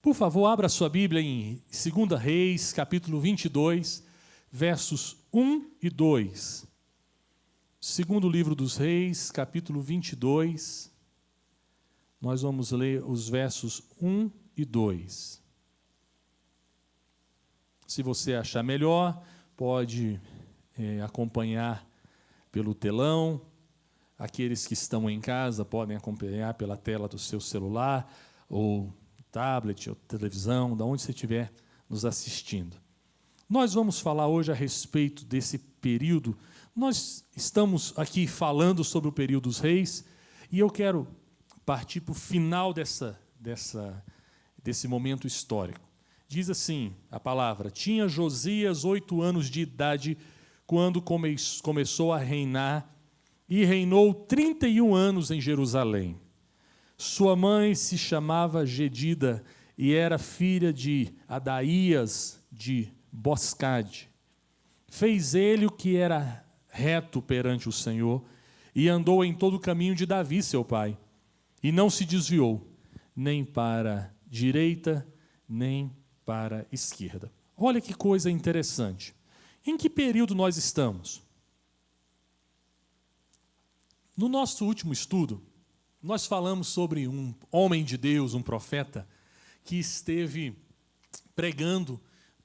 Por favor, abra sua Bíblia em 2 Reis, capítulo 22, versos 1 e 2. Segundo livro dos Reis, capítulo 22, nós vamos ler os versos 1 e 2. Se você achar melhor, pode acompanhar pelo telão. Aqueles que estão em casa podem acompanhar pela tela do seu celular, ou tablet, ou televisão, de onde você estiver nos assistindo. Nós vamos falar hoje a respeito desse período. Nós estamos aqui falando sobre o período dos reis, e eu quero partir para o final desse momento histórico. Diz assim a palavra: tinha Josias 8 anos de idade quando começou a reinar, e reinou 31 anos em Jerusalém. Sua mãe se chamava Gedida e era filha de Adaías de Boscade. Fez ele o que era reto perante o Senhor e andou em todo o caminho de Davi, seu pai, e não se desviou, nem para a direita, nem para a esquerda. Olha que coisa interessante. Em que período nós estamos? No nosso último estudo, nós falamos sobre um homem de Deus, um profeta, que esteve pregando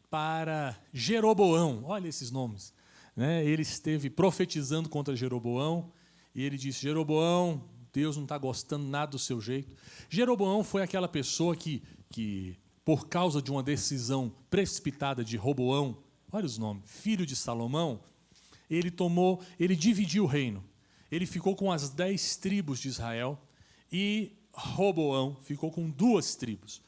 para Jeroboão. Olha esses nomes, né? Ele esteve profetizando contra Jeroboão, e ele disse: Jeroboão, Deus não está gostando nada do seu jeito. Jeroboão foi aquela pessoa que por causa de uma decisão precipitada de Roboão, olha os nomes, filho de Salomão, ele dividiu o reino. Ele ficou com as 10 tribos de Israel, e Roboão ficou com 2 tribos.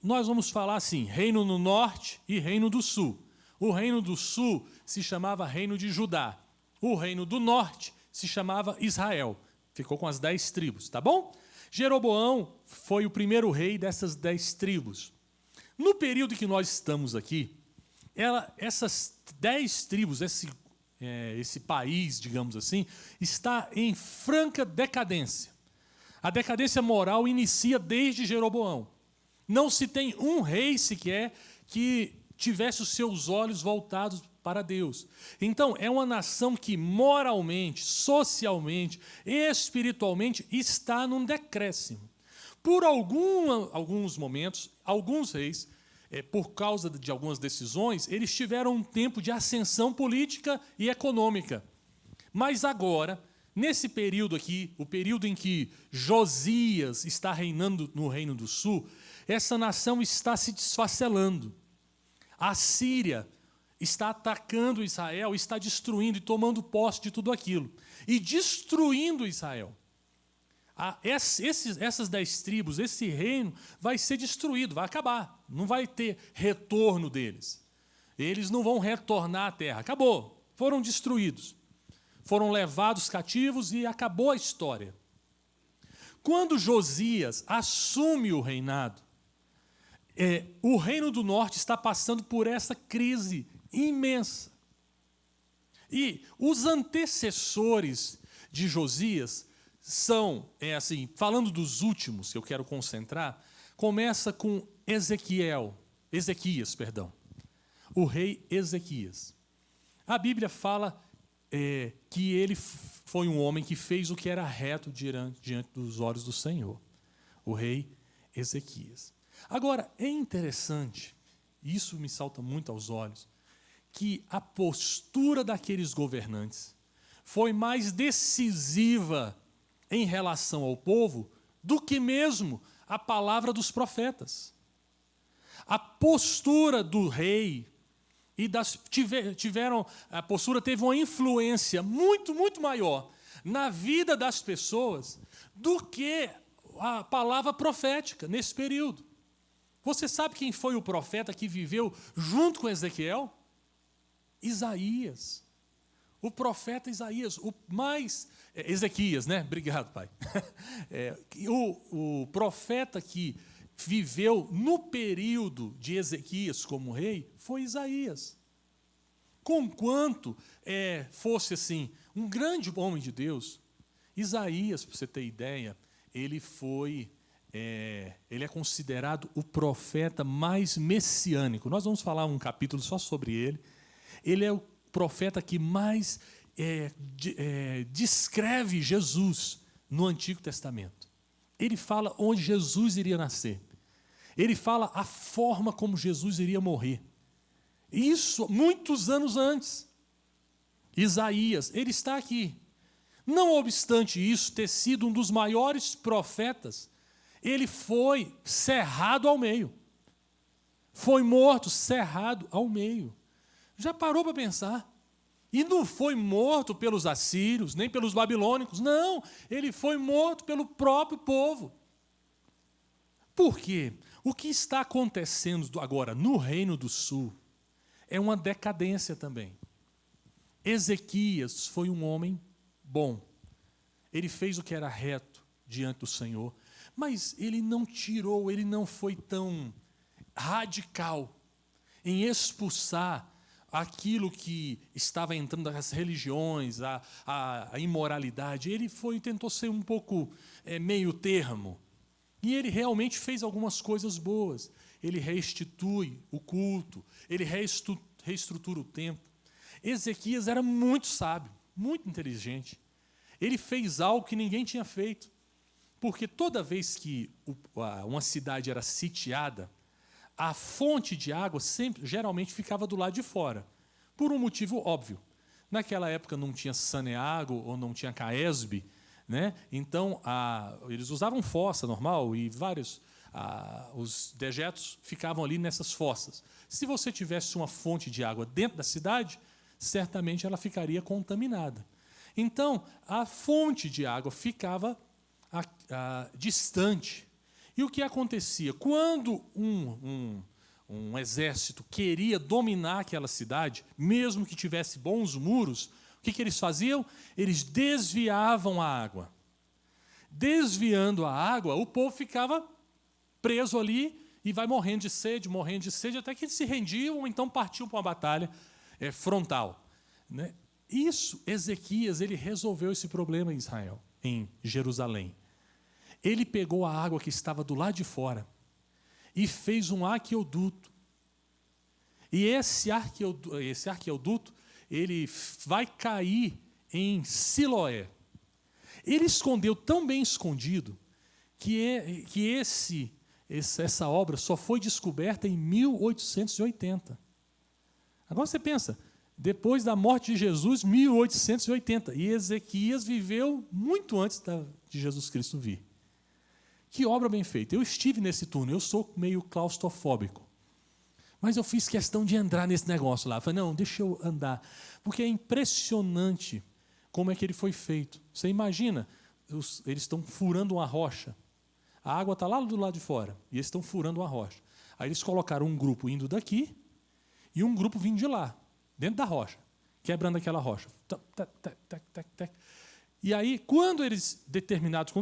Nós vamos falar assim: reino no norte e reino do sul. O reino do sul se chamava reino de Judá. O reino do norte se chamava Israel. Ficou com as 10 tribos, tá bom? Jeroboão foi o primeiro rei dessas 10 tribos. No período que nós estamos aqui, essas 10 tribos, esse país, digamos assim, está em franca decadência. A decadência moral inicia desde Jeroboão. Não se tem um rei sequer que tivesse os seus olhos voltados para Deus. Então, é uma nação que moralmente, socialmente, espiritualmente está num decréscimo. Por alguns momentos, alguns reis, por causa de algumas decisões, eles tiveram um tempo de ascensão política e econômica. Mas agora, nesse período aqui, o período em que Josias está reinando no Reino do Sul, essa nação está se desfacelando. A Síria está atacando Israel, está destruindo e tomando posse de tudo aquilo. E destruindo Israel. Essas 10 tribos, esse reino vai ser destruído, vai acabar. Não vai ter retorno deles. Eles não vão retornar à terra. Acabou. Foram destruídos. Foram levados cativos e acabou a história. Quando Josias assume o reinado, o reino do norte está passando por essa crise imensa. E os antecessores de Josias são, falando dos últimos que eu quero concentrar, começa com Ezequias, o rei Ezequias. A Bíblia fala que ele foi um homem que fez o que era reto diante dos olhos do Senhor, o rei Ezequias. Agora, é interessante, isso me salta muito aos olhos, que a postura daqueles governantes foi mais decisiva em relação ao povo do que mesmo a palavra dos profetas. A postura do rei a postura teve uma influência muito, muito maior na vida das pessoas do que a palavra profética nesse período. Você sabe quem foi o profeta que viveu junto com Ezequiel? Isaías. O profeta Isaías, Ezequias, né? Obrigado, pai. O profeta que viveu no período de Ezequias como rei foi Isaías. Conquanto fosse assim um grande homem de Deus, Isaías, para você ter ideia, ele foi ele é considerado o profeta mais messiânico. Nós vamos falar um capítulo só sobre ele. Ele é o profeta que mais descreve Jesus no Antigo Testamento. Ele fala onde Jesus iria nascer. Ele fala a forma como Jesus iria morrer. Isso muitos anos antes. Isaías, ele está aqui. Não obstante isso ter sido um dos maiores profetas, ele foi cerrado ao meio. Foi morto, cerrado ao meio. Já parou para pensar? E não foi morto pelos assírios, nem pelos babilônicos. Não, ele foi morto pelo próprio povo. Por quê? O que está acontecendo agora no Reino do Sul é uma decadência também. Ezequias foi um homem bom. Ele fez o que era reto diante do Senhor, mas ele não foi tão radical em expulsar aquilo que estava entrando nas religiões, a imoralidade. Ele tentou ser um pouco meio termo. E ele realmente fez algumas coisas boas. Ele restitui o culto, ele reestrutura o templo. Ezequias era muito sábio, muito inteligente. Ele fez algo que ninguém tinha feito. Porque toda vez que uma cidade era sitiada, a fonte de água geralmente ficava do lado de fora, por um motivo óbvio. Naquela época não tinha Saneago ou não tinha Caesb, né? Então eles usavam fossa normal e os dejetos ficavam ali nessas fossas. Se você tivesse uma fonte de água dentro da cidade, certamente ela ficaria contaminada. Então a fonte de água ficava distante. E o que acontecia? Quando um exército queria dominar aquela cidade, mesmo que tivesse bons muros, o que eles faziam? Eles desviavam a água. Desviando a água, o povo ficava preso ali e vai morrendo de sede, até que eles se rendiam ou então partiam para uma batalha frontal. Né? Ezequias, ele resolveu esse problema em Israel, em Jerusalém. Ele pegou a água que estava do lado de fora e fez um aqueduto. E esse aqueduto, ele vai cair em Siloé. Ele escondeu tão bem escondido que essa obra só foi descoberta em 1880. Agora você pensa, depois da morte de Jesus, 1880. E Ezequias viveu muito antes de Jesus Cristo vir. Que obra bem feita. Eu estive nesse túnel, eu sou meio claustrofóbico. Mas eu fiz questão de entrar nesse negócio lá. Falei, não, deixa eu andar. Porque é impressionante como é que ele foi feito. Você imagina, eles estão furando uma rocha. A água está lá do lado de fora. E eles estão furando uma rocha. Aí eles colocaram um grupo indo daqui e um grupo vindo de lá, dentro da rocha, quebrando aquela rocha. E aí, quando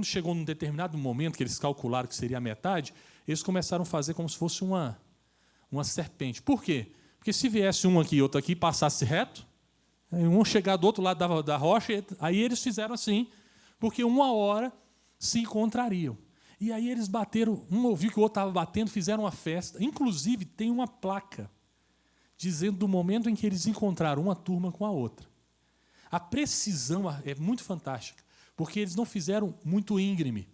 chegou num determinado momento, que eles calcularam que seria a metade, eles começaram a fazer como se fosse uma serpente. Por quê? Porque se viesse um aqui e outro aqui e passasse reto, um chegar do outro lado da rocha, aí eles fizeram assim, porque uma hora se encontrariam. E aí eles bateram, um ouviu que o outro estava batendo, fizeram uma festa. Inclusive, tem uma placa dizendo do momento em que eles encontraram uma turma com a outra. A precisão é muito fantástica, porque eles não fizeram muito íngreme.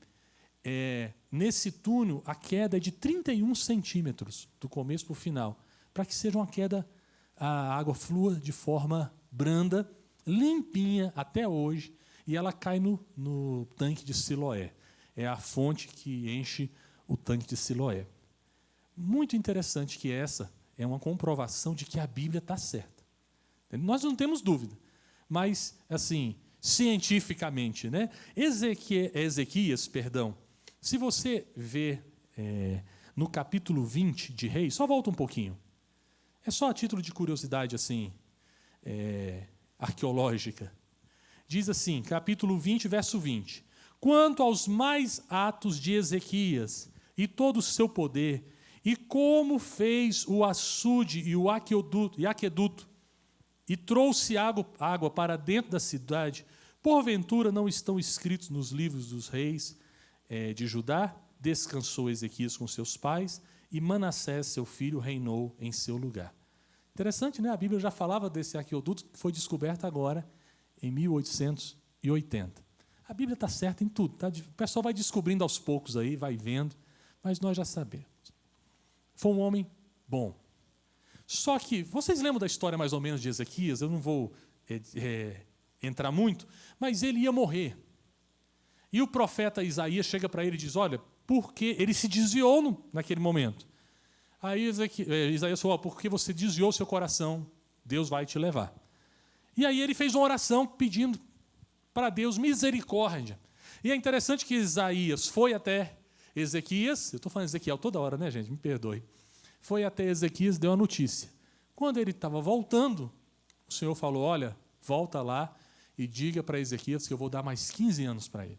Nesse túnel, a queda é de 31 centímetros, do começo para o final, para que seja uma queda, a água flua de forma branda, limpinha até hoje, e ela cai no tanque de Siloé. É a fonte que enche o tanque de Siloé. Muito interessante que essa é uma comprovação de que a Bíblia está certa. Nós não temos dúvida. Mas, assim, cientificamente, né? Ezequias, se você vê no capítulo 20 de Reis, só volta um pouquinho. É só a título de curiosidade, assim, arqueológica. Diz assim, capítulo 20, verso 20. Quanto aos mais atos de Ezequias e todo o seu poder, e como fez o açude e o aqueduto, e trouxe água para dentro da cidade, porventura não estão escritos nos livros dos reis de Judá, descansou Ezequias com seus pais, e Manassés, seu filho, reinou em seu lugar. Interessante, né? A Bíblia já falava desse aqueduto que foi descoberto agora, em 1880. A Bíblia está certa em tudo. Tá? O pessoal vai descobrindo aos poucos aí, vai vendo, mas nós já sabemos. Foi um homem bom. Só que, vocês lembram da história mais ou menos de Ezequias? Eu não vou entrar muito, mas ele ia morrer. E o profeta Isaías chega para ele e diz, olha, porque ele se desviou naquele momento. Aí Isaías falou, porque você desviou seu coração, Deus vai te levar. E aí ele fez uma oração pedindo para Deus misericórdia. E é interessante que Isaías foi até Ezequias, eu estou falando Ezequiel toda hora, né, gente? Me perdoe. Foi até Ezequias, deu a notícia. Quando ele estava voltando, o Senhor falou, olha, volta lá e diga para Ezequias que eu vou dar mais 15 anos para ele.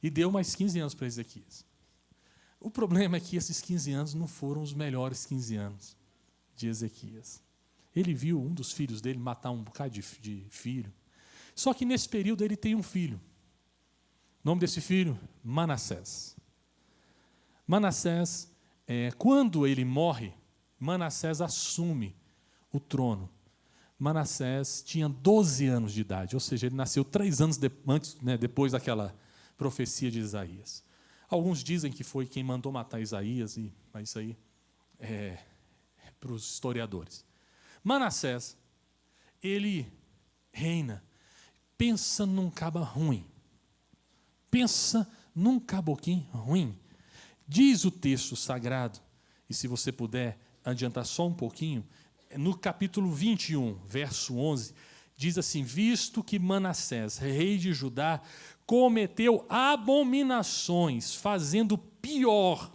E deu mais 15 anos para Ezequias. O problema é que esses 15 anos não foram os melhores 15 anos de Ezequias. Ele viu um dos filhos dele matar um bocado de filho. Só que nesse período ele tem um filho. O nome desse filho? Manassés. Manassés, quando ele morre, Manassés assume o trono. Manassés tinha 12 anos de idade, ou seja, ele nasceu 3 anos depois daquela profecia de Isaías. Alguns dizem que foi quem mandou matar Isaías, mas isso aí é para os historiadores. Manassés, ele reina. Pensa num caba ruim. Pensa num caboquinho ruim. Diz o texto sagrado, e se você puder adiantar só um pouquinho, no capítulo 21, verso 11, diz assim, visto que Manassés, rei de Judá, cometeu abominações, fazendo pior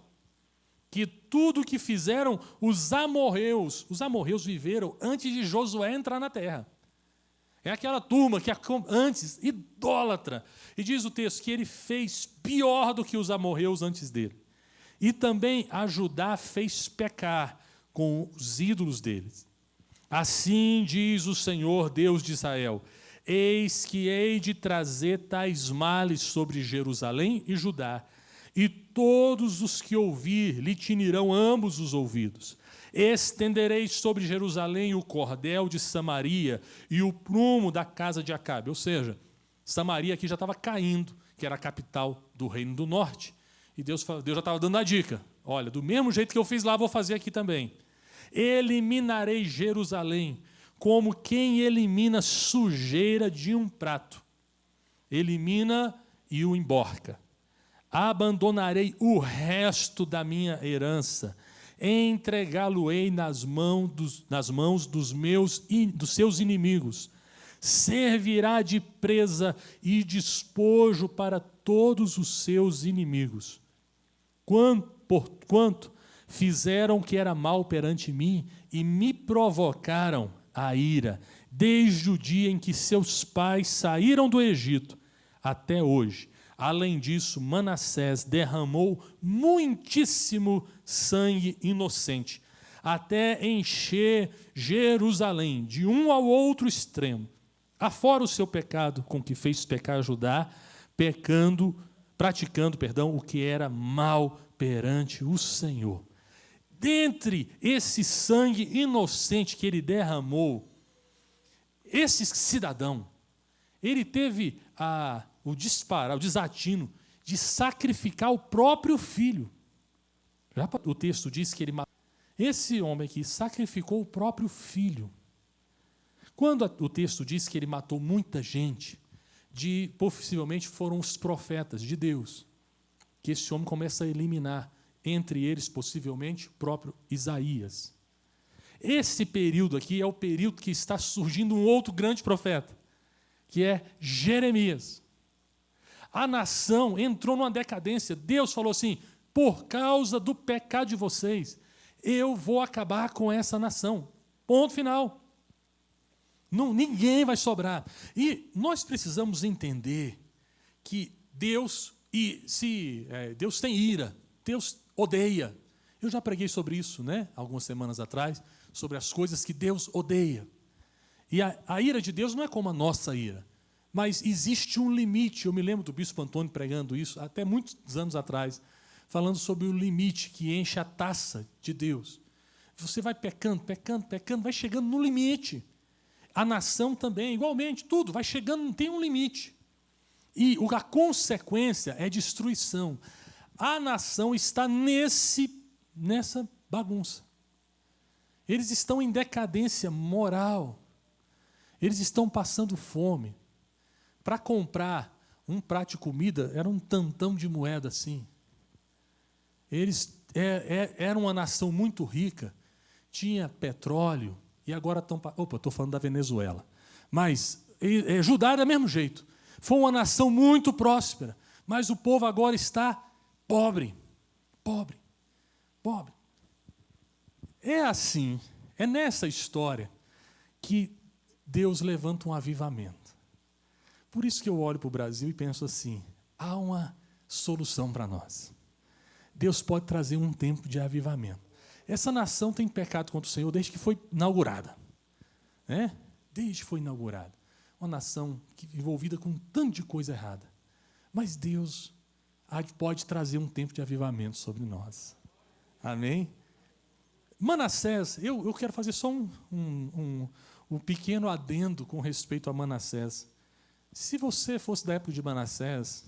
que tudo que fizeram os amorreus. Os amorreus viveram antes de Josué entrar na terra. É aquela turma que antes, idólatra. E diz o texto que ele fez pior do que os amorreus antes dele. E também a Judá fez pecar com os ídolos deles. Assim diz o Senhor, Deus de Israel, eis que hei de trazer tais males sobre Jerusalém e Judá, e todos os que ouvir lhe tinirão ambos os ouvidos. Estenderei sobre Jerusalém o cordel de Samaria e o prumo da casa de Acabe. Ou seja, Samaria aqui já estava caindo, que era a capital do reino do norte. E Deus já estava dando a dica. Olha, do mesmo jeito que eu fiz lá, vou fazer aqui também. Eliminarei Jerusalém como quem elimina sujeira de um prato. Elimina e o emborca. Abandonarei o resto da minha herança, entregá-lo-ei nas mãos dos seus inimigos. Servirá de presa e despojo para todos os seus inimigos. Porquanto fizeram o que era mal perante mim e me provocaram a ira, desde o dia em que seus pais saíram do Egito até hoje. Além disso, Manassés derramou muitíssimo sangue inocente, até encher Jerusalém de um ao outro extremo, afora o seu pecado com que fez pecar Judá, praticando o que era mal perante o Senhor. Dentre esse sangue inocente que ele derramou, esse cidadão, ele teve o desatino de sacrificar o próprio filho. Já o texto diz que ele matou. Esse homem aqui sacrificou o próprio filho. Quando o texto diz que ele matou muita gente, possivelmente foram os profetas de Deus, que esse homem começa a eliminar, entre eles, possivelmente, o próprio Isaías. Esse período aqui é o período que está surgindo um outro grande profeta, que é Jeremias. A nação entrou numa decadência. Deus falou assim, por causa do pecado de vocês, eu vou acabar com essa nação. Ponto final. Não, ninguém vai sobrar. E nós precisamos entender que Deus tem ira, Deus odeia. Eu já preguei sobre isso, algumas semanas atrás, sobre as coisas que Deus odeia. E a ira de Deus não é como a nossa ira, mas existe um limite. Eu me lembro do bispo Antônio pregando isso, até muitos anos atrás, falando sobre o limite que enche a taça de Deus. Você vai pecando, pecando, pecando, vai chegando no limite. A nação também, igualmente, tudo vai chegando, não tem um limite. E a consequência é destruição. A nação está nessa bagunça. Eles estão em decadência moral. Eles estão passando fome. Para comprar um prato de comida, era um tantão de moeda assim. Eles eram uma nação muito rica, tinha petróleo, e agora estão... Opa, estou falando da Venezuela. Mas Judá era do mesmo jeito. Foi uma nação muito próspera, mas o povo agora está pobre. Pobre. Pobre. É assim, é nessa história que Deus levanta um avivamento. Por isso que eu olho para o Brasil e penso assim, há uma solução para nós. Deus pode trazer um tempo de avivamento. Essa nação tem pecado contra o Senhor desde que foi inaugurada. Né? Desde que foi inaugurada. Uma nação envolvida com um tanto de coisa errada. Mas Deus pode trazer um tempo de avivamento sobre nós. Amém? Manassés, eu quero fazer só um pequeno adendo com respeito a Manassés. Se você fosse da época de Manassés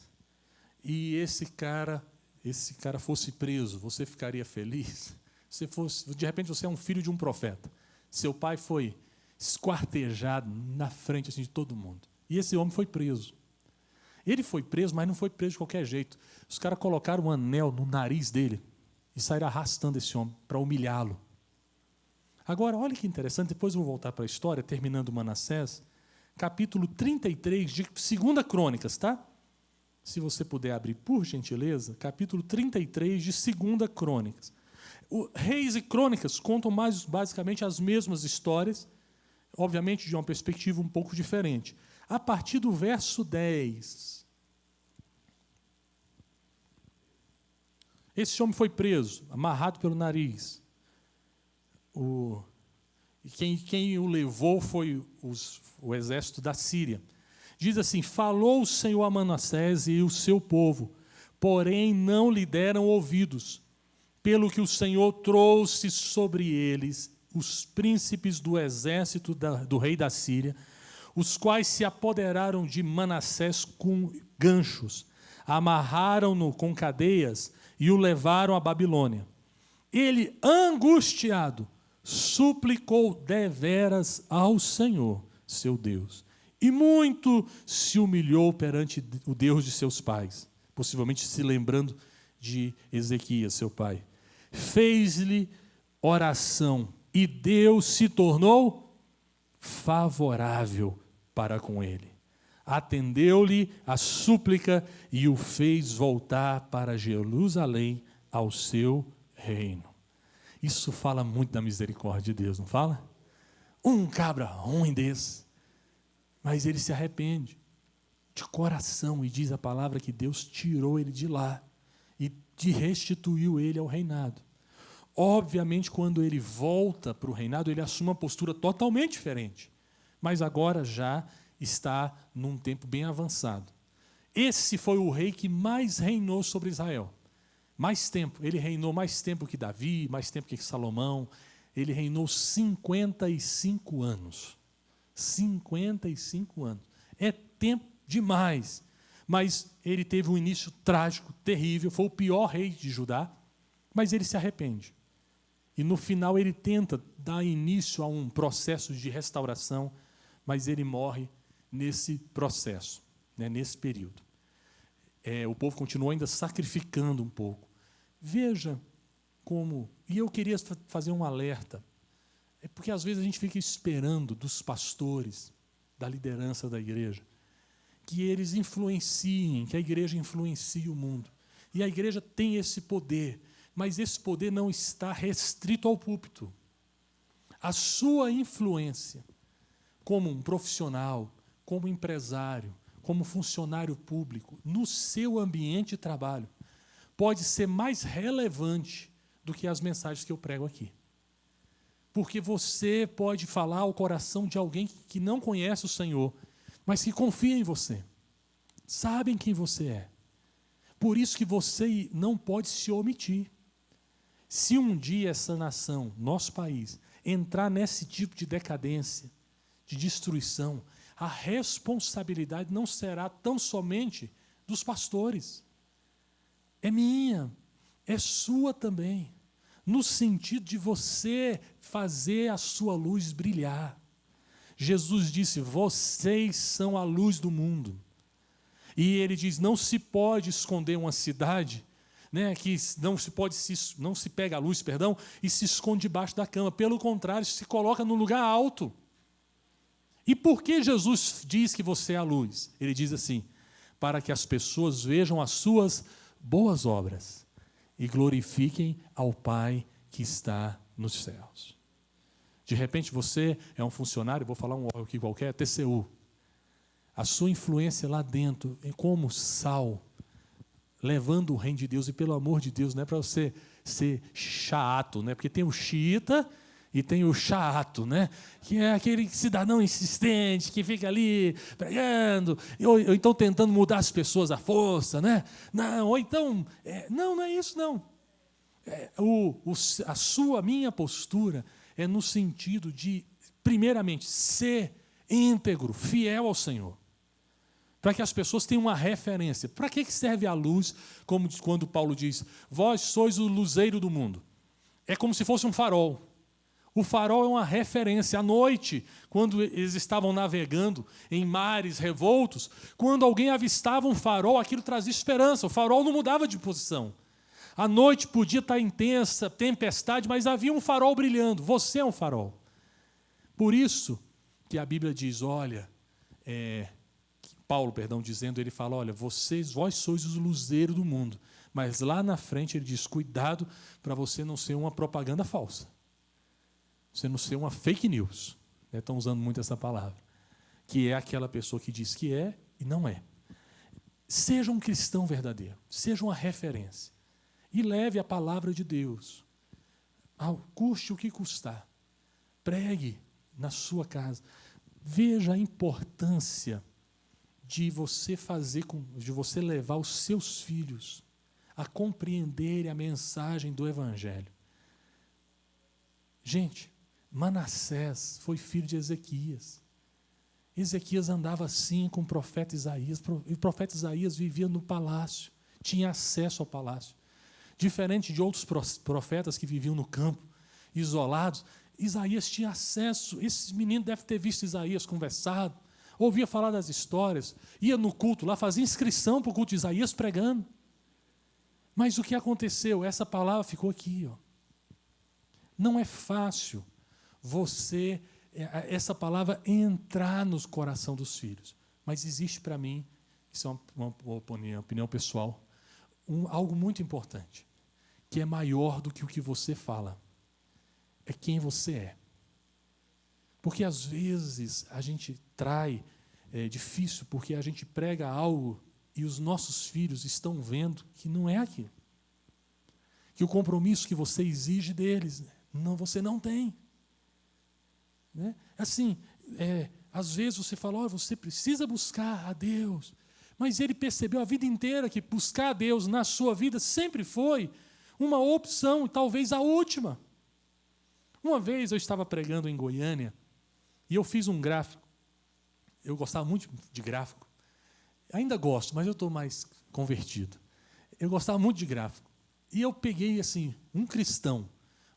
e esse cara fosse preso, você ficaria feliz? De repente você é um filho de um profeta. Seu pai foi esquartejado na frente assim, de todo mundo. E esse homem foi preso. Ele foi preso, mas não foi preso de qualquer jeito. Os caras colocaram um anel no nariz dele e saíram arrastando esse homem para humilhá-lo. Agora, olha que interessante, depois eu vou voltar para a história, terminando Manassés, capítulo 33 de 2 Crônicas, tá? Se você puder abrir, por gentileza, capítulo 33 de 2 Crônicas. Reis e Crônicas contam basicamente as mesmas histórias, obviamente de uma perspectiva um pouco diferente. A partir do verso 10. Esse homem foi preso, amarrado pelo nariz. Quem o levou foi o exército da Síria. Diz assim, falou o Senhor a Manassés e o seu povo, porém não lhe deram ouvidos, pelo que o Senhor trouxe sobre eles os príncipes do exército do rei da Síria, os quais se apoderaram de Manassés com ganchos, amarraram-no com cadeias e o levaram à Babilônia. Ele, angustiado, suplicou deveras ao Senhor, seu Deus, e muito se humilhou perante o Deus de seus pais, possivelmente se lembrando de Ezequias, seu pai. Fez-lhe oração, e Deus se tornou favorável para com ele. Atendeu-lhe a súplica e o fez voltar para Jerusalém ao seu reino. Isso fala muito da misericórdia de Deus, não fala? Um cabra ruim desse, mas ele se arrepende de coração e diz a palavra que Deus tirou ele de lá e restituiu ele ao reinado. Obviamente, quando ele volta para o reinado, ele assume uma postura totalmente diferente, mas agora já está num tempo bem avançado. Esse foi o rei que mais reinou sobre Israel. Mais tempo, ele reinou mais tempo que Davi, mais tempo que Salomão. Ele reinou 55 anos. 55 anos. É tempo demais. Mas ele teve um início trágico, terrível, foi o pior rei de Judá, mas ele se arrepende. E no final ele tenta dar início a um processo de restauração, mas ele morre nesse processo, né, nesse período. O povo continuou ainda sacrificando um pouco. Veja como... E eu queria fazer um alerta. É porque às vezes a gente fica esperando dos pastores, da liderança da igreja, que eles influenciem, que a igreja influencie o mundo. E a igreja tem esse poder, mas esse poder não está restrito ao púlpito. A sua influência, como um profissional, como empresário, como funcionário público, no seu ambiente de trabalho, pode ser mais relevante do que as mensagens que eu prego aqui. Porque você pode falar ao coração de alguém que não conhece o Senhor, mas que confia em você, sabem quem você é. Por isso que você não pode se omitir. Se um dia essa nação, nosso país, entrar nesse tipo de decadência, de destruição, a responsabilidade não será tão somente dos pastores. É minha, é sua também, no sentido de você fazer a sua luz brilhar. Jesus disse: vocês são a luz do mundo. E ele diz: não se pode esconder uma cidade, né, que não se pega a luz, perdão, e se esconde debaixo da cama. Pelo contrário, se coloca no lugar alto. E por que Jesus diz que você é a luz? Ele diz assim: para que as pessoas vejam as suas boas obras e glorifiquem ao Pai que está nos céus. De repente você é um funcionário, vou falar um órgão aqui qualquer, TCU. A sua influência lá dentro é como sal, levando o reino de Deus. E pelo amor de Deus, não é para você ser chato, né? Porque tem o xiita e tem o chato, né? Que é aquele cidadão insistente que fica ali pregando, ou então tentando mudar as pessoas à força, né? Não, ou então, não é isso não. A minha postura é no sentido de, primeiramente, ser íntegro, fiel ao Senhor. Para que as pessoas tenham uma referência. Para que serve a luz, como quando Paulo diz: vós sois o luzeiro do mundo? É como se fosse um farol. O farol é uma referência. À noite, quando eles estavam navegando em mares revoltos, quando alguém avistava um farol, aquilo trazia esperança. O farol não mudava de posição. À noite podia estar intensa, tempestade, mas havia um farol brilhando. Você é um farol. Por isso que a Bíblia diz, Paulo, dizendo, ele fala, olha, vós sois os luzeiros do mundo. Mas lá na frente ele diz, cuidado para você não ser uma propaganda falsa. Você não ser uma fake news. Estão usando muito essa palavra. Que é aquela pessoa que diz que é e não é. Seja um cristão verdadeiro. Seja uma referência. E leve a palavra de Deus. Custe o que custar. Pregue na sua casa. Veja a importância de você levar os seus filhos a compreenderem a mensagem do Evangelho. Gente, Manassés foi filho de Ezequias. Ezequias andava assim com o profeta Isaías. E o profeta Isaías vivia no palácio, tinha acesso ao palácio. Diferente de outros profetas que viviam no campo, isolados, Isaías tinha acesso. Esses meninos devem ter visto Isaías conversado, ouvia falar das histórias, ia no culto lá, fazia inscrição para o culto de Isaías pregando. Mas o que aconteceu? Essa palavra ficou aqui. Não é fácil essa palavra entrar no coração dos filhos. Mas existe para mim, isso é uma opinião pessoal, algo muito importante, que é maior do que o que você fala. É quem você é. Porque às vezes a gente é difícil, porque a gente prega algo e os nossos filhos estão vendo que não é aquilo. Que o compromisso que você exige deles, você não tem. Né? Assim, às vezes você fala, você precisa buscar a Deus. Mas ele percebeu a vida inteira que buscar a Deus na sua vida sempre foi uma opção, talvez a última. Uma vez eu estava pregando em Goiânia e eu fiz um gráfico. Eu gostava muito de gráfico. Ainda gosto, mas eu estou mais convertido. Eu gostava muito de gráfico. E eu peguei assim, um cristão,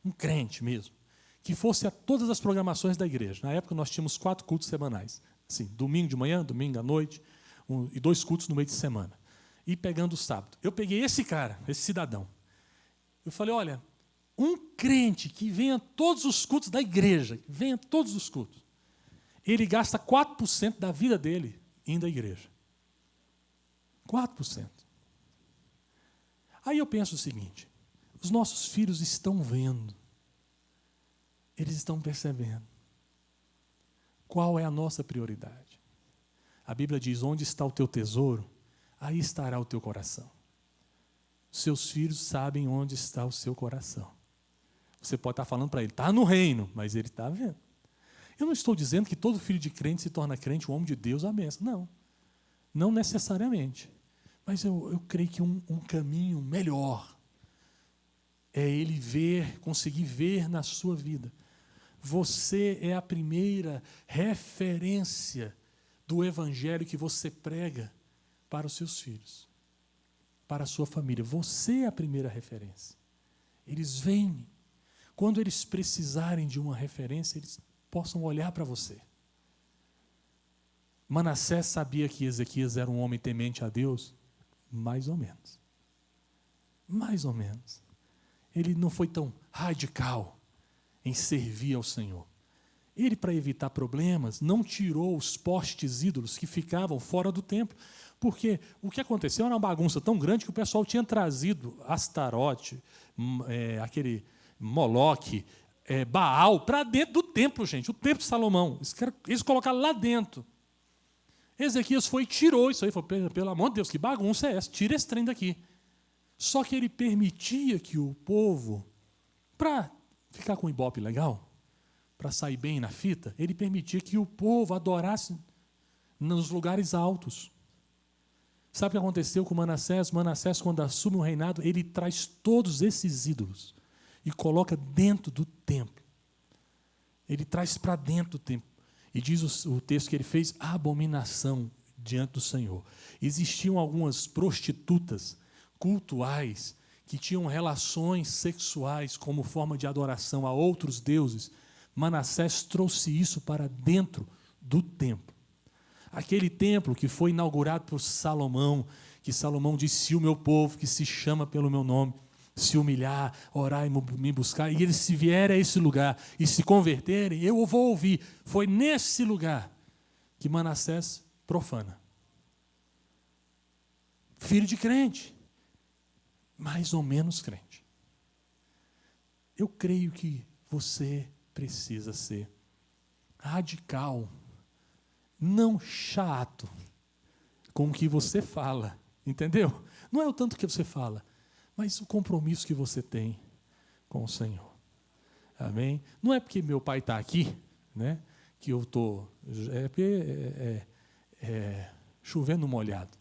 um crente mesmo, que fosse a todas as programações da igreja. Na época nós tínhamos 4 cultos semanais. Assim, domingo de manhã, domingo à noite, e 2 cultos no meio de semana. E pegando o sábado. Eu peguei esse cara, esse cidadão. Eu falei, olha, um crente que venha a todos os cultos da igreja, venha a todos os cultos, ele gasta 4% da vida dele indo à igreja. 4%. Aí eu penso o seguinte, os nossos filhos estão vendo, eles estão percebendo qual é a nossa prioridade. A Bíblia diz, onde está o teu tesouro, aí estará o teu coração. Seus filhos sabem onde está o seu coração. Você pode estar falando para ele, está no reino, mas ele está vendo. Eu não estou dizendo que todo filho de crente se torna crente, um homem de Deus, a benção. Não, não necessariamente. Mas eu creio que um caminho melhor é ele conseguir ver na sua vida. Você é a primeira referência do evangelho que você prega para os seus filhos, para a sua família. Você é a primeira referência. Eles vêm. Quando eles precisarem de uma referência, eles possam olhar para você. Manassés sabia que Ezequias era um homem temente a Deus? Mais ou menos. Mais ou menos. Ele não foi tão radical em servir ao Senhor. Ele, para evitar problemas, não tirou os postes ídolos que ficavam fora do templo. Porque o que aconteceu era uma bagunça tão grande que o pessoal tinha trazido Astarote, aquele Moloque, Baal, para dentro do templo, gente. O templo de Salomão. Eles colocaram lá dentro. Ezequias foi e tirou isso aí. Falou, pelo amor de Deus, que bagunça é essa? Tira esse trem daqui. Só que ele permitia que o povo, para ficar com um ibope legal, para sair bem na fita, ele permitia que o povo adorasse nos lugares altos. Sabe o que aconteceu com Manassés? Manassés, quando assume o reinado, ele traz todos esses ídolos e coloca dentro do templo. Ele traz para dentro do templo. E diz o texto que ele fez abominação diante do Senhor. Existiam algumas prostitutas cultuais que tinham relações sexuais como forma de adoração a outros deuses. Manassés trouxe isso para dentro do templo. Aquele templo que foi inaugurado por Salomão, que Salomão disse, se o meu povo, que se chama pelo meu nome, se humilhar, orar e me buscar, e eles se vierem a esse lugar e se converterem, eu vou ouvir. Foi nesse lugar que Manassés profana. Filho de crente, mais ou menos crente. Eu creio que você precisa ser radical, não chato com o que você fala, entendeu? Não é o tanto que você fala, mas o compromisso que você tem com o Senhor. Amém? Não é porque meu pai está aqui, né, que eu estou... chovendo molhado.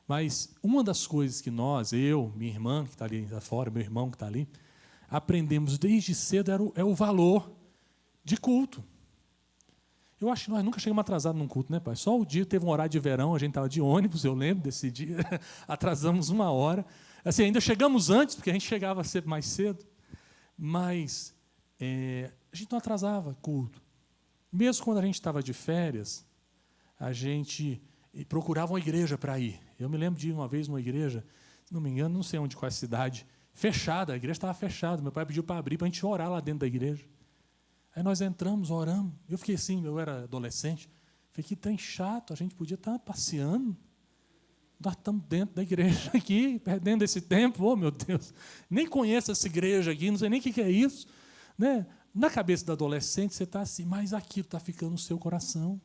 Mas uma das coisas que eu, minha irmã que está ali fora, meu irmão que está ali, aprendemos desde cedo é o valor de culto. Eu acho que nós nunca chegamos atrasados num culto, né, pai? Só o dia teve um horário de verão, a gente estava de ônibus, eu lembro desse dia, atrasamos 1 hora. Assim, ainda chegamos antes, porque a gente chegava sempre mais cedo, mas a gente não atrasava culto. Mesmo quando a gente estava de férias, a gente procurava uma igreja para ir. Eu me lembro de ir uma vez numa igreja, se não me engano, não sei onde, qual é a cidade, fechada, a igreja estava fechada, meu pai pediu para abrir, para a gente orar lá dentro da igreja. Aí nós entramos, oramos, eu fiquei assim, eu era adolescente, falei, que trem chato, a gente podia estar passeando, nós estamos dentro da igreja aqui, perdendo esse tempo, oh meu Deus, nem conheço essa igreja aqui, não sei nem o que é isso. Né? Na cabeça do adolescente você está assim, mas aquilo está ficando no seu coração.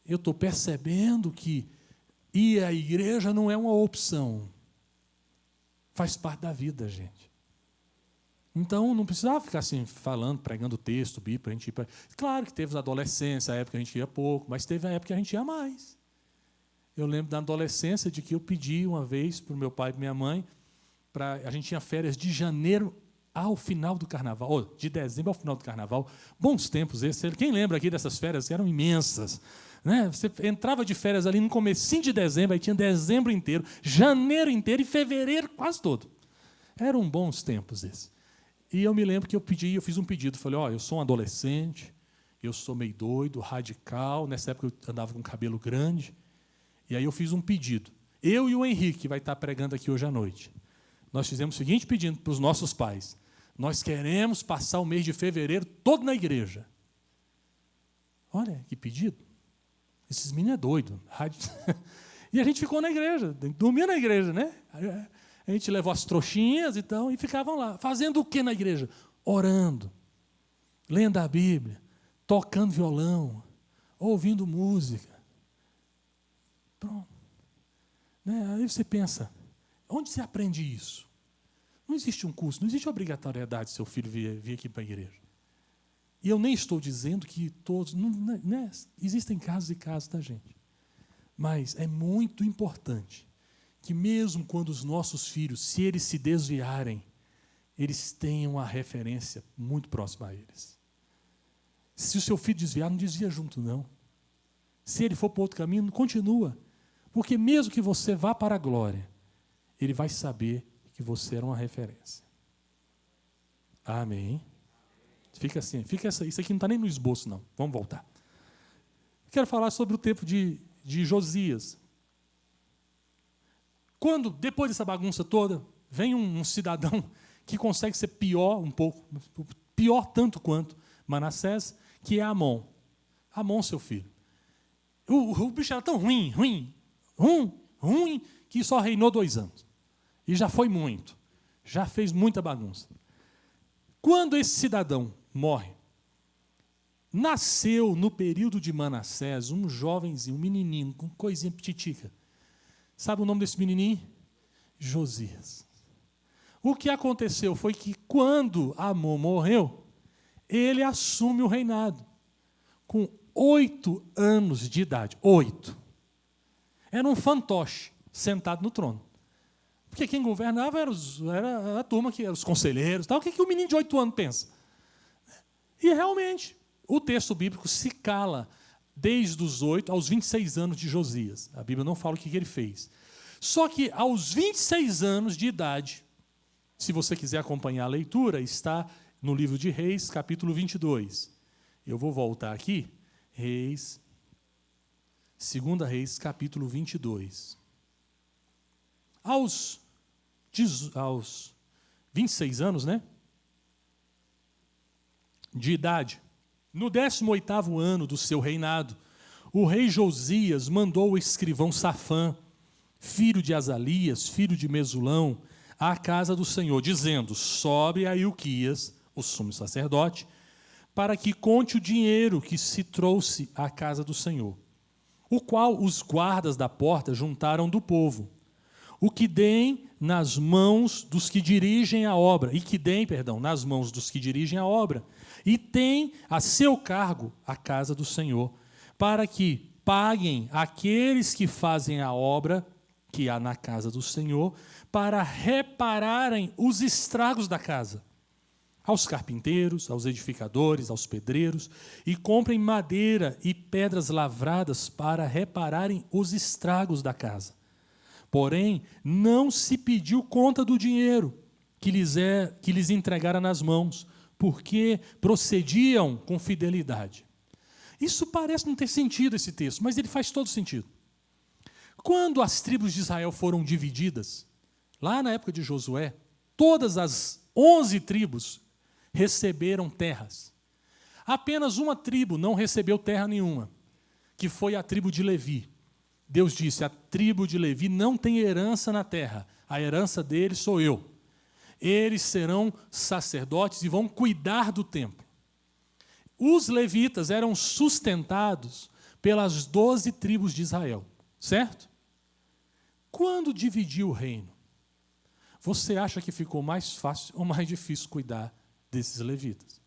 Eu estou percebendo que ir à igreja não é uma opção, faz parte da vida, gente. Então, não precisava ficar assim, falando, pregando texto, Bíblia, para a gente ir para... Claro que teve na adolescência, a época que a gente ia pouco, mas teve a época que a gente ia mais. Eu lembro da adolescência de que eu pedi uma vez para o meu pai e para minha mãe, a gente tinha férias de janeiro ao final do carnaval, ou de dezembro ao final do carnaval. Bons tempos esses. Quem lembra aqui dessas férias que eram imensas? Né? Você entrava de férias ali no comecinho de dezembro, aí tinha dezembro inteiro, janeiro inteiro e fevereiro quase todo. Eram bons tempos esses. E eu me lembro que eu fiz um pedido, falei, eu sou um adolescente, eu sou meio doido, radical, nessa época eu andava com cabelo grande, e aí eu fiz um pedido. Eu e o Henrique, que vai estar pregando aqui hoje à noite, nós fizemos o seguinte pedido para os nossos pais, nós queremos passar o mês de fevereiro todo na igreja. Olha, que pedido. Esses meninos é doido. E a gente ficou na igreja, dormia na igreja, né? A gente levou as trouxinhas e ficavam lá. Fazendo o que na igreja? Orando, lendo a Bíblia, tocando violão, ouvindo música. Pronto. Né? Aí você pensa, onde você aprende isso? Não existe um curso, não existe obrigatoriedade de seu filho vir aqui para a igreja. E eu nem estou dizendo que todos... Né? Existem casos e casos da gente. Mas é muito importante que mesmo quando os nossos filhos, se eles se desviarem, eles tenham uma referência muito próxima a eles. Se o seu filho desviar, não desvia junto, não. Se ele for para outro caminho, continua. Porque mesmo que você vá para a glória, ele vai saber que você era uma referência. Amém? Fica assim, isso aqui não está nem no esboço, não. Vamos voltar. Quero falar sobre o tempo de Josias. Quando, depois dessa bagunça toda, vem um cidadão que consegue ser pior um pouco, pior tanto quanto Manassés, que é Amon. Amon, seu filho. O bicho era tão ruim, que só reinou 2 anos. E já foi muito. Já fez muita bagunça. Quando esse cidadão morre, nasceu no período de Manassés um jovenzinho, um menininho, com coisinha petitica. Sabe o nome desse menininho? Josias. O que aconteceu foi que quando Amon morreu, ele assume o reinado com 8 anos de idade. 8. Era um fantoche sentado no trono. Porque quem governava era a turma, que eram os conselheiros. Tal. O que o menino de 8 anos pensa? E realmente, o texto bíblico se cala desde os 8 aos 26 anos de Josias. A Bíblia não fala o que ele fez. Só que aos 26 anos de idade, se você quiser acompanhar a leitura, está no livro de Reis, capítulo 22. Eu vou voltar aqui. Reis, 2 Reis, capítulo 22. Aos 26 anos, né? De idade, no 18º ano do seu reinado, o rei Josias mandou o escrivão Safã, filho de Azalias, filho de Mesulão, à casa do Senhor, dizendo: sobe a Ilquias, o sumo sacerdote, para que conte o dinheiro que se trouxe à casa do Senhor, o qual os guardas da porta juntaram do povo, o que deem nas mãos dos que dirigem a obra, nas mãos dos que dirigem a obra, e tem a seu cargo a casa do Senhor, para que paguem aqueles que fazem a obra que há na casa do Senhor, para repararem os estragos da casa, aos carpinteiros, aos edificadores, aos pedreiros, e comprem madeira e pedras lavradas para repararem os estragos da casa. Porém, não se pediu conta do dinheiro que lhes entregara nas mãos, porque procediam com fidelidade. Isso parece não ter sentido, esse texto, mas ele faz todo sentido. Quando as tribos de Israel foram divididas, lá na época de Josué, todas as 11 tribos receberam terras. Apenas uma tribo não recebeu terra nenhuma, que foi a tribo de Levi. Deus disse: a tribo de Levi não tem herança na terra, a herança deles sou eu. Eles serão sacerdotes e vão cuidar do templo. Os levitas eram sustentados pelas 12 tribos de Israel, certo? Quando dividiu o reino, você acha que ficou mais fácil ou mais difícil cuidar desses levitas?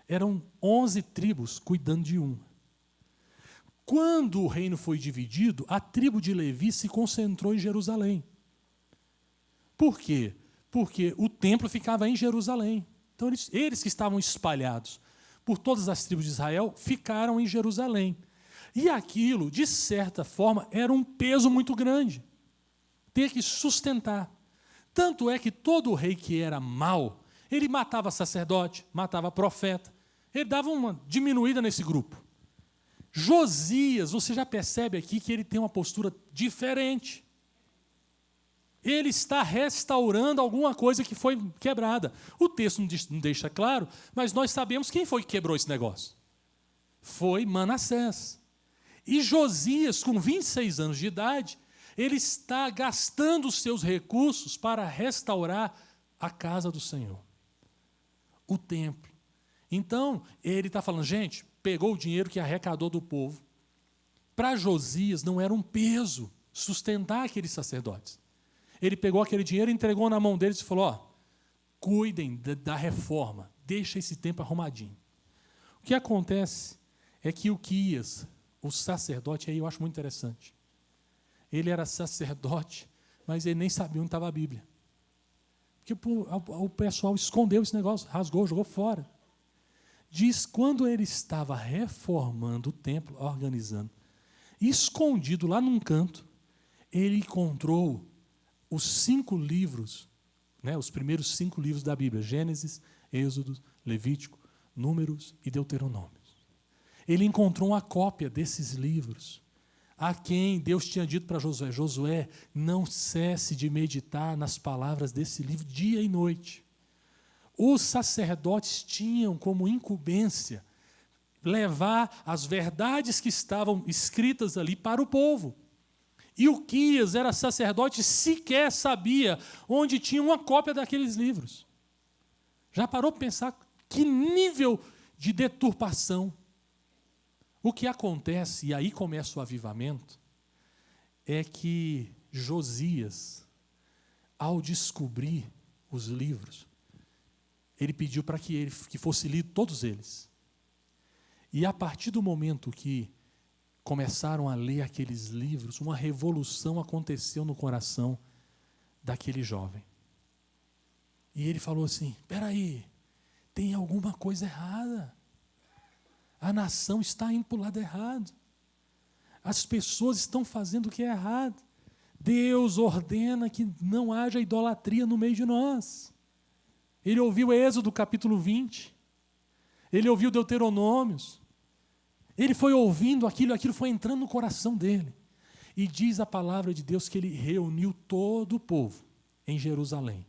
Eram 11 tribos cuidando de uma. Quando o reino foi dividido, a tribo de Levi se concentrou em Jerusalém. Por quê? Porque o templo ficava em Jerusalém. Então, eles que estavam espalhados por todas as tribos de Israel, ficaram em Jerusalém. E aquilo, de certa forma, era um peso muito grande. Ter que sustentar. Tanto é que todo rei que era mau, ele matava sacerdote, matava profeta. Ele dava uma diminuída nesse grupo. Josias, você já percebe aqui que ele tem uma postura diferente. Ele está restaurando alguma coisa que foi quebrada. O texto não deixa claro, mas nós sabemos quem foi que quebrou esse negócio. Foi Manassés. E Josias, com 26 anos de idade, ele está gastando os seus recursos para restaurar a casa do Senhor, o templo. Então, ele está falando, gente, pegou o dinheiro que arrecadou do povo. Para Josias não era um peso sustentar aqueles sacerdotes. Ele pegou aquele dinheiro, entregou na mão deles e falou: cuidem da reforma, deixa esse tempo arrumadinho. O que acontece é que Ilquias, o sacerdote, aí eu acho muito interessante. Ele era sacerdote mas ele nem sabia onde estava a Bíblia. Porque o pessoal escondeu esse negócio, rasgou, jogou fora. Diz, quando ele estava reformando o templo, organizando, escondido lá num canto, ele encontrou os 5 livros, né, os primeiros 5 livros da Bíblia, Gênesis, Êxodo, Levítico, Números e Deuteronômio. Ele encontrou uma cópia desses livros, a quem Deus tinha dito para Josué: Josué, não cesse de meditar nas palavras desse livro dia e noite. Os sacerdotes tinham como incumbência levar as verdades que estavam escritas ali para o povo. E o Quias era sacerdote, sequer sabia onde tinha uma cópia daqueles livros. Já parou para pensar que nível de deturpação? O que acontece, e aí começa o avivamento, é que Josias, ao descobrir os livros, ele pediu para que fosse lido todos eles. E a partir do momento que começaram a ler aqueles livros, uma revolução aconteceu no coração daquele jovem. E ele falou assim: espera aí, tem alguma coisa errada. A nação está indo para o lado errado. As pessoas estão fazendo o que é errado. Deus ordena que não haja idolatria no meio de nós. Ele ouviu Êxodo capítulo 20. Ele ouviu Deuteronômios. Ele foi ouvindo aquilo foi entrando no coração dele. E diz a palavra de Deus que ele reuniu todo o povo em Jerusalém.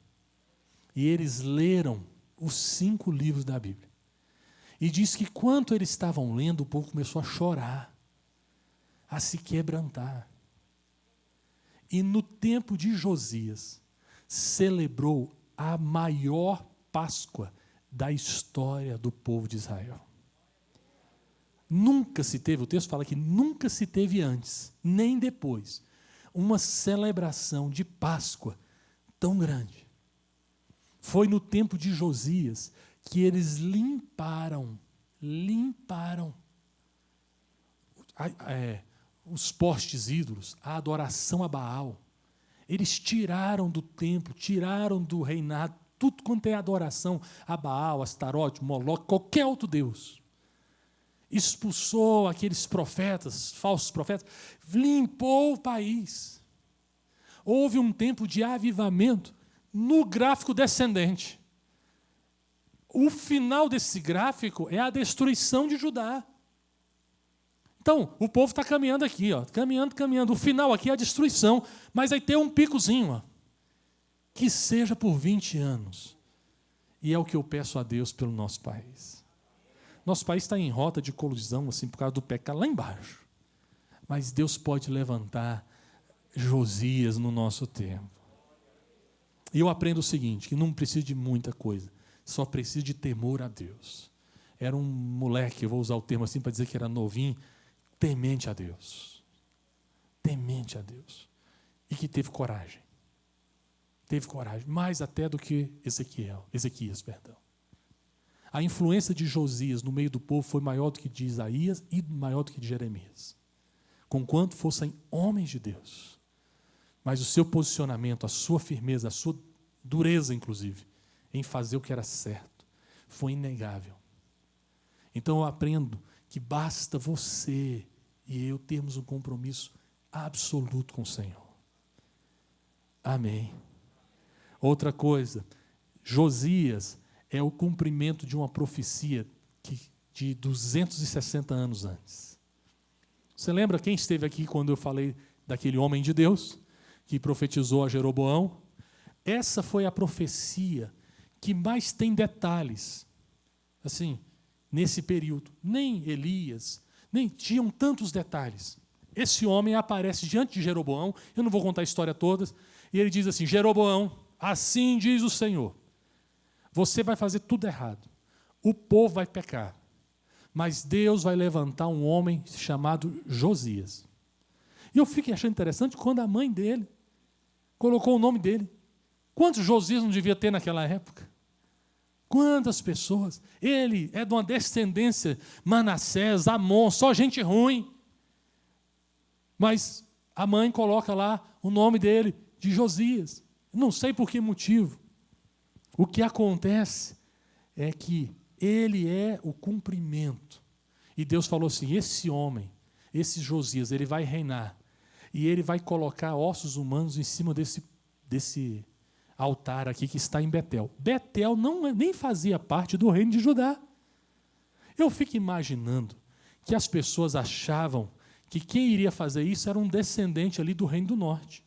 E eles leram os 5 livros da Bíblia. E diz que quando eles estavam lendo, o povo começou a chorar, a se quebrantar. E no tempo de Josias, celebrou a maior Páscoa da história do povo de Israel. Nunca se teve, o texto fala que nunca se teve antes, nem depois, uma celebração de Páscoa tão grande. Foi no tempo de Josias que eles limparam os postes ídolos, a adoração a Baal. Eles tiraram do templo, tiraram do reinado, tudo quanto é adoração a Baal, Astarote, Moloque, qualquer outro deus. Expulsou aqueles profetas, falsos profetas, limpou o país. Houve um tempo de avivamento no gráfico descendente. O final desse gráfico é a destruição de Judá. Então, o povo está caminhando aqui, caminhando. O final aqui é a destruição, mas aí tem um picozinho, que seja por 20 anos. E é o que eu peço a Deus pelo nosso país. Nosso país está em rota de colisão, assim, por causa do pecado lá embaixo. Mas Deus pode levantar Josias no nosso tempo. E eu aprendo o seguinte, que não precisa de muita coisa. Só precisa de temor a Deus. Era um moleque, eu vou usar o termo assim para dizer que era novinho, temente a Deus. Temente a Deus. E que teve coragem. Teve coragem, mais até do que Ezequias. A influência de Josias no meio do povo foi maior do que de Isaías e maior do que de Jeremias. Conquanto fossem homens de Deus. Mas o seu posicionamento, a sua firmeza, a sua dureza, inclusive, em fazer o que era certo, foi inegável. Então eu aprendo que basta você e eu termos um compromisso absoluto com o Senhor. Amém. Outra coisa, Josias é o cumprimento de uma profecia de 260 anos antes. Você lembra quem esteve aqui quando eu falei daquele homem de Deus que profetizou a Jeroboão? Essa foi a profecia que mais tem detalhes, assim, nesse período. Nem Elias, nem tinham tantos detalhes. Esse homem aparece diante de Jeroboão, eu não vou contar a história toda, e ele diz assim: Jeroboão, assim diz o Senhor, você vai fazer tudo errado, o povo vai pecar, mas Deus vai levantar um homem chamado Josias. E eu fiquei achando interessante quando a mãe dele colocou o nome dele. Quantos Josias não devia ter naquela época? Quantas pessoas? Ele é de uma descendência, Manassés, Amon, só gente ruim. Mas a mãe coloca lá o nome dele, de Josias. Não sei por que motivo. O que acontece é que ele é o cumprimento. E Deus falou assim, esse homem, esse Josias, ele vai reinar. E ele vai colocar ossos humanos em cima desse altar aqui que está em Betel. Betel nem fazia parte do reino de Judá. Eu fico imaginando que as pessoas achavam que quem iria fazer isso era um descendente ali do reino do norte.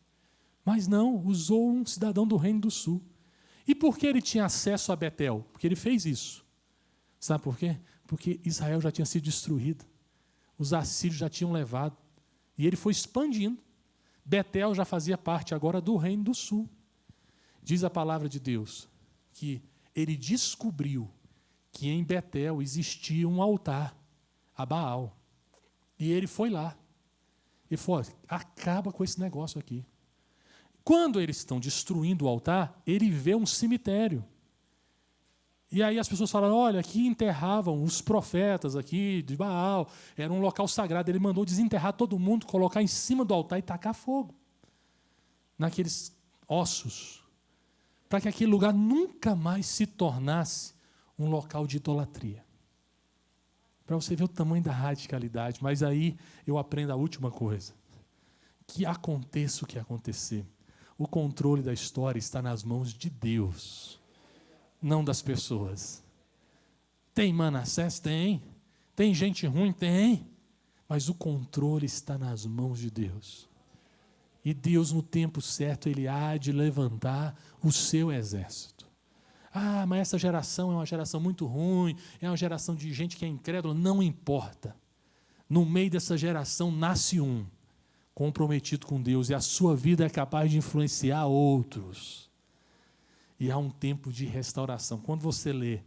Mas não, usou um cidadão do reino do sul. E por que ele tinha acesso a Betel? Porque ele fez isso. Sabe por quê? Porque Israel já tinha sido destruída. Os assírios já tinham levado. E ele foi expandindo. Betel já fazia parte agora do reino do sul. Diz a palavra de Deus que ele descobriu que em Betel existia um altar a Baal. E ele foi lá. E falou, acaba com esse negócio aqui. Quando eles estão destruindo o altar, ele vê um cemitério. E aí as pessoas falam, olha, aqui enterravam os profetas aqui de Baal, era um local sagrado. Ele mandou desenterrar todo mundo, colocar em cima do altar e tacar fogo naqueles ossos, para que aquele lugar nunca mais se tornasse um local de idolatria. Para você ver o tamanho da radicalidade. Mas aí eu aprendo a última coisa. Que aconteça o que acontecer, o controle da história está nas mãos de Deus, não das pessoas. Tem Manassés? Tem. Tem gente ruim? Tem. Mas o controle está nas mãos de Deus. E Deus, no tempo certo, Ele há de levantar o seu exército. Ah, mas essa geração é uma geração muito ruim, é uma geração de gente que é incrédula. Não importa. No meio dessa geração nasce um comprometido com Deus, e a sua vida é capaz de influenciar outros. E há um tempo de restauração. Quando você lê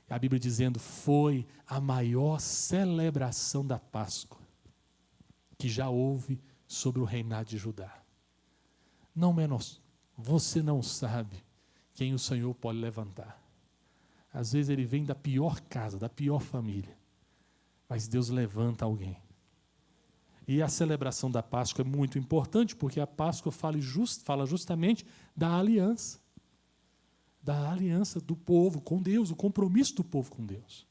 a Bíblia dizendo, foi a maior celebração da Páscoa que já houve sobre o reinado de Judá. Não menos, você não sabe quem o Senhor pode levantar. Às vezes ele vem da pior casa, da pior família, mas Deus levanta alguém. E a celebração da Páscoa é muito importante, porque a Páscoa fala justamente da aliança do povo com Deus, o compromisso do povo com Deus.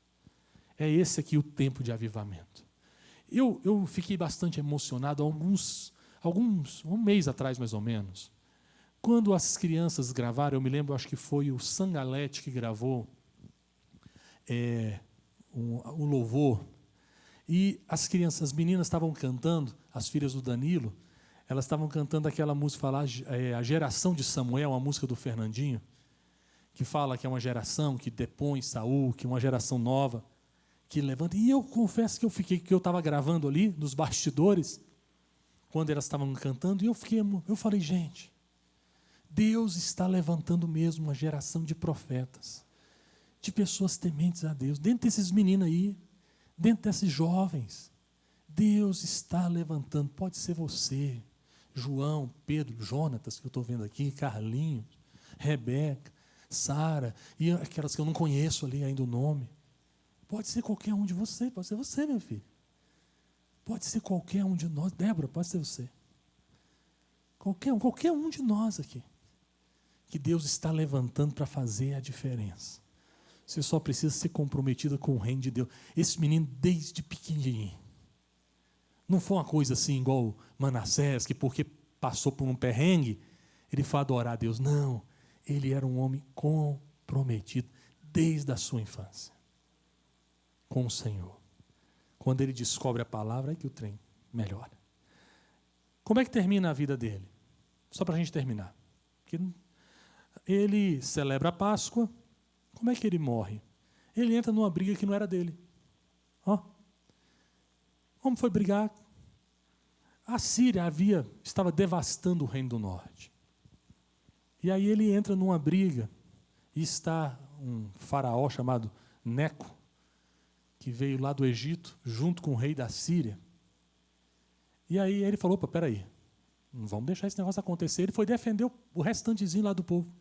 É esse aqui o tempo de avivamento. Eu fiquei bastante emocionado um mês atrás, mais ou menos, quando as crianças gravaram, eu me lembro, acho que foi o Sangalete que gravou o louvor. E as crianças, as meninas estavam cantando, as filhas do Danilo, elas estavam cantando aquela música, a geração de Samuel, uma música do Fernandinho, que fala que é uma geração que depõe Saul, que é uma geração nova, que levanta. E eu confesso que eu estava gravando ali, nos bastidores, quando elas estavam cantando, e eu falei, gente, Deus está levantando mesmo uma geração de profetas, de pessoas tementes a Deus, dentro desses meninos aí, dentro desses jovens, Deus está levantando. Pode ser você, João, Pedro, Jonatas, que eu estou vendo aqui, Carlinhos, Rebeca, Sara, e aquelas que eu não conheço ali ainda o nome. Pode ser qualquer um de vocês, pode ser você, meu filho. Pode ser qualquer um de nós. Débora, pode ser você. Qualquer um de nós aqui. Que Deus está levantando para fazer a diferença. Você só precisa ser comprometida com o reino de Deus. Esse menino, desde pequenininho, não foi uma coisa assim igual Manassés, que porque passou por um perrengue, ele foi adorar a Deus. Não, ele era um homem comprometido desde a sua infância com o Senhor. Quando ele descobre a palavra, é que o trem melhora. Como é que termina a vida dele? Só para a gente terminar. Porque ele celebra a Páscoa. Como é que ele morre? Ele entra numa briga que não era dele. Como foi brigar? A Síria estava devastando o reino do norte. E aí ele entra numa briga, e está um faraó chamado Neco, que veio lá do Egito, junto com o rei da Síria. E aí ele falou, peraí, não vamos deixar esse negócio acontecer. Ele foi defender o restantezinho lá do povo.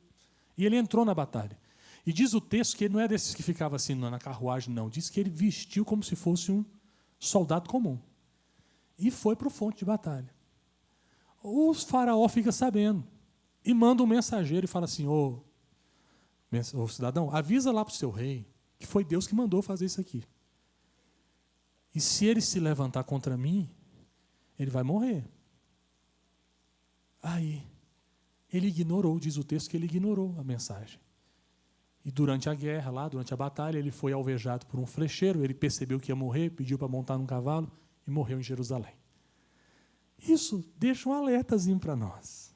E ele entrou na batalha. E diz o texto que ele não é desses que ficava assim na carruagem, não. Diz que ele vestiu como se fosse um soldado comum. E foi para o fonte de batalha. O faraó fica sabendo. e manda um mensageiro e fala assim, ô cidadão, avisa lá para o seu rei que foi Deus que mandou fazer isso aqui. E se ele se levantar contra mim, ele vai morrer. Aí, ele ignorou, diz o texto que ele ignorou a mensagem. E durante a guerra, lá, durante a batalha, ele foi alvejado por um flecheiro, ele percebeu que ia morrer, pediu para montar num cavalo e morreu em Jerusalém. Isso deixa um alertazinho para nós.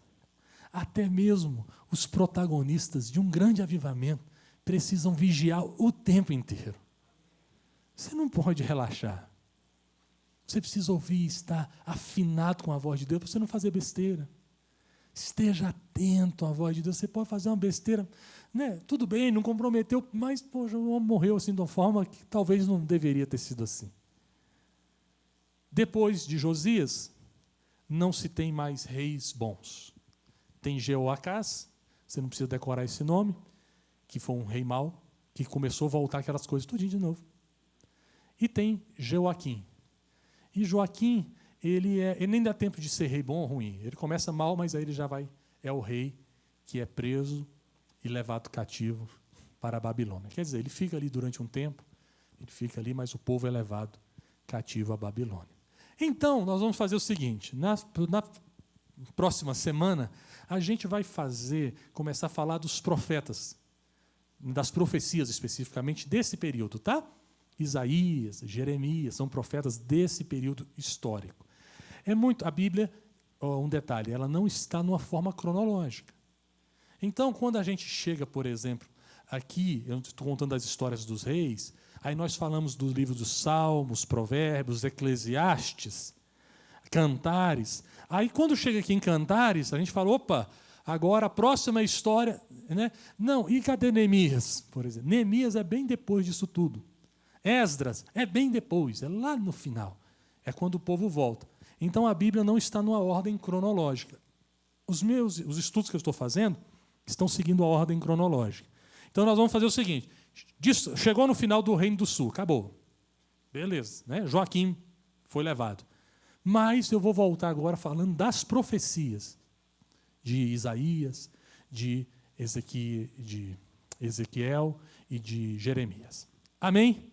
Até mesmo os protagonistas de um grande avivamento precisam vigiar o tempo inteiro. Você não pode relaxar. Você precisa ouvir, estar afinado com a voz de Deus para você não fazer besteira. Esteja atento à voz de Deus. Você pode fazer uma besteira, né? Tudo bem, não comprometeu, mas poxa, o homem morreu assim de uma forma que talvez não deveria ter sido assim. Depois de Josias, não se tem mais reis bons. Tem Jeoacás, você não precisa decorar esse nome, que foi um rei mau, que começou a voltar aquelas coisas tudinho de novo. E tem Joaquim. E Joaquim, ele nem dá tempo de ser rei bom ou ruim. Ele começa mal, mas aí ele já é o rei que é preso e levado cativo para a Babilônia. Quer dizer, ele fica ali durante um tempo, ele fica ali, mas o povo é levado cativo à Babilônia. Então, nós vamos fazer o seguinte, na próxima semana, a gente vai começar a falar dos profetas, das profecias especificamente desse período, tá? Isaías, Jeremias, são profetas desse período histórico. A Bíblia, um detalhe, ela não está numa forma cronológica. Então, quando a gente chega, por exemplo, aqui, eu estou contando as histórias dos reis, aí nós falamos do livro dos Salmos, Provérbios, Eclesiastes, Cantares. Aí, quando chega aqui em Cantares, a gente fala, opa, agora a próxima história, né? Não, e cadê Neemias, por exemplo? Neemias é bem depois disso tudo. Esdras é bem depois, é lá no final. É quando o povo volta. Então, a Bíblia não está numa ordem cronológica. Os estudos que eu estou fazendo estão seguindo a ordem cronológica. Então, nós vamos fazer o seguinte. Chegou no final do Reino do Sul, acabou. Beleza, né? Joaquim foi levado. Mas eu vou voltar agora falando das profecias de Isaías, de Ezequiel e de Jeremias. Amém?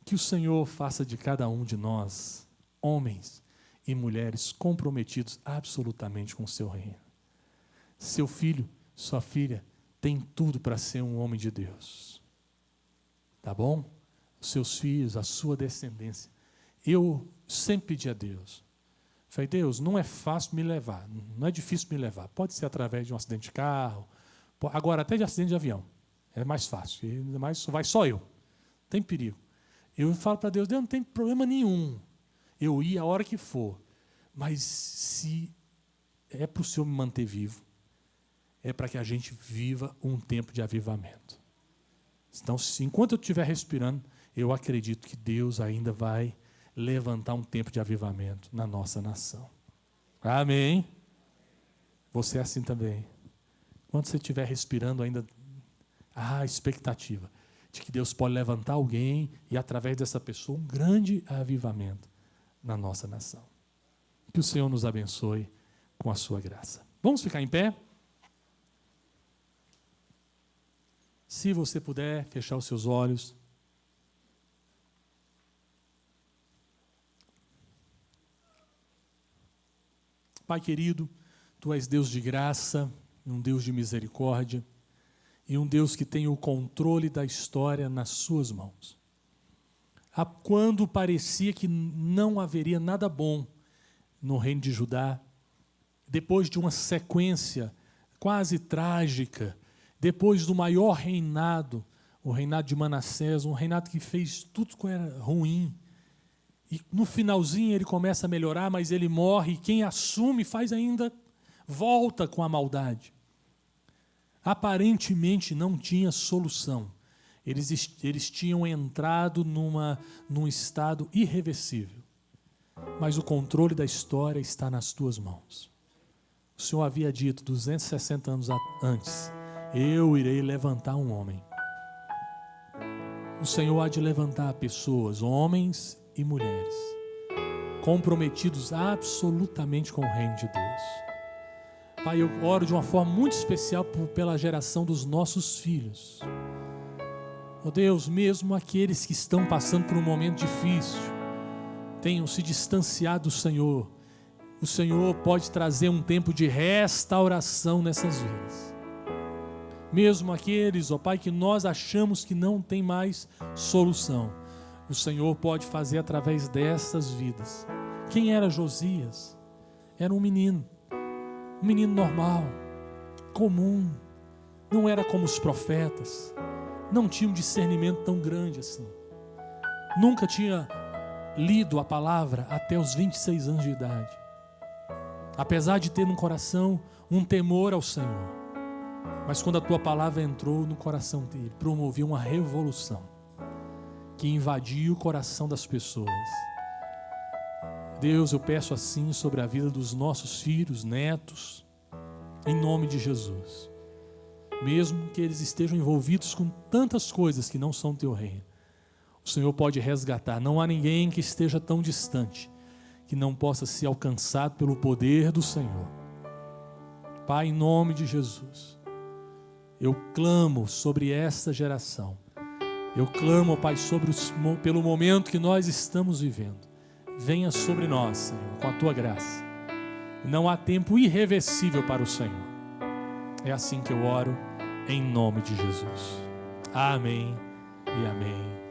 Que o Senhor faça de cada um de nós, homens e mulheres comprometidos absolutamente com o seu reino. Seu filho, sua filha, tem tudo para ser um homem de Deus. Tá bom? Os seus filhos, a sua descendência. Eu sempre pedi a Deus. Falei, Deus, não é fácil me levar, não é difícil me levar. Pode ser através de um acidente de carro, agora até de acidente de avião. É mais fácil, ainda mais vai só eu. Tem perigo. Eu falo para Deus, Deus, não tem problema nenhum. Eu ia a hora que for. Mas se é para o Senhor me manter vivo, é para que a gente viva um tempo de avivamento. Então, enquanto eu estiver respirando, eu acredito que Deus ainda vai levantar um tempo de avivamento na nossa nação. Amém? Você é assim também. Quando você estiver respirando ainda, há expectativa de que Deus pode levantar alguém e, através dessa pessoa, um grande avivamento na nossa nação. Que o Senhor nos abençoe com a sua graça. Vamos ficar em pé? Se você puder, fechar os seus olhos. Pai querido, Tu és Deus de graça, um Deus de misericórdia, e um Deus que tem o controle da história nas suas mãos. Quando parecia que não haveria nada bom no reino de Judá, depois de uma sequência quase trágica, depois do maior reinado, o reinado de Manassés, um reinado que fez tudo que era ruim, e no finalzinho ele começa a melhorar, mas ele morre, e quem assume faz ainda, volta com a maldade. Aparentemente não tinha solução. Eles tinham entrado num estado irreversível. Mas o controle da história está nas tuas mãos. O Senhor havia dito 260 anos antes, eu irei levantar um homem. O Senhor há de levantar pessoas, homens e mulheres, comprometidos absolutamente com o reino de Deus. Pai, eu oro de uma forma muito especial pela geração dos nossos filhos. Ó Deus, mesmo aqueles que estão passando por um momento difícil, tenham se distanciado do Senhor, o Senhor pode trazer um tempo de restauração nessas vidas. Mesmo aqueles, ó Pai, que nós achamos que não tem mais solução, o Senhor pode fazer através dessas vidas. Quem era Josias? Era um menino normal, comum, não era como os profetas, não tinha um discernimento tão grande assim. Nunca tinha lido a palavra até os 26 anos de idade. Apesar de ter no coração um temor ao Senhor, mas quando a tua palavra entrou no coração dele, promoveu uma revolução que invadiu o coração das pessoas. Deus, eu peço assim sobre a vida dos nossos filhos, netos, em nome de Jesus. Mesmo que eles estejam envolvidos com tantas coisas que não são teu reino, o Senhor pode resgatar. Não há ninguém que esteja tão distante que não possa ser alcançado pelo poder do Senhor. Pai, em nome de Jesus, eu clamo sobre esta geração. Eu clamo, Pai, pelo momento que nós estamos vivendo. Venha sobre nós, Senhor, com a tua graça. Não há tempo irreversível para o Senhor. É assim que eu oro, em nome de Jesus. Amém e amém.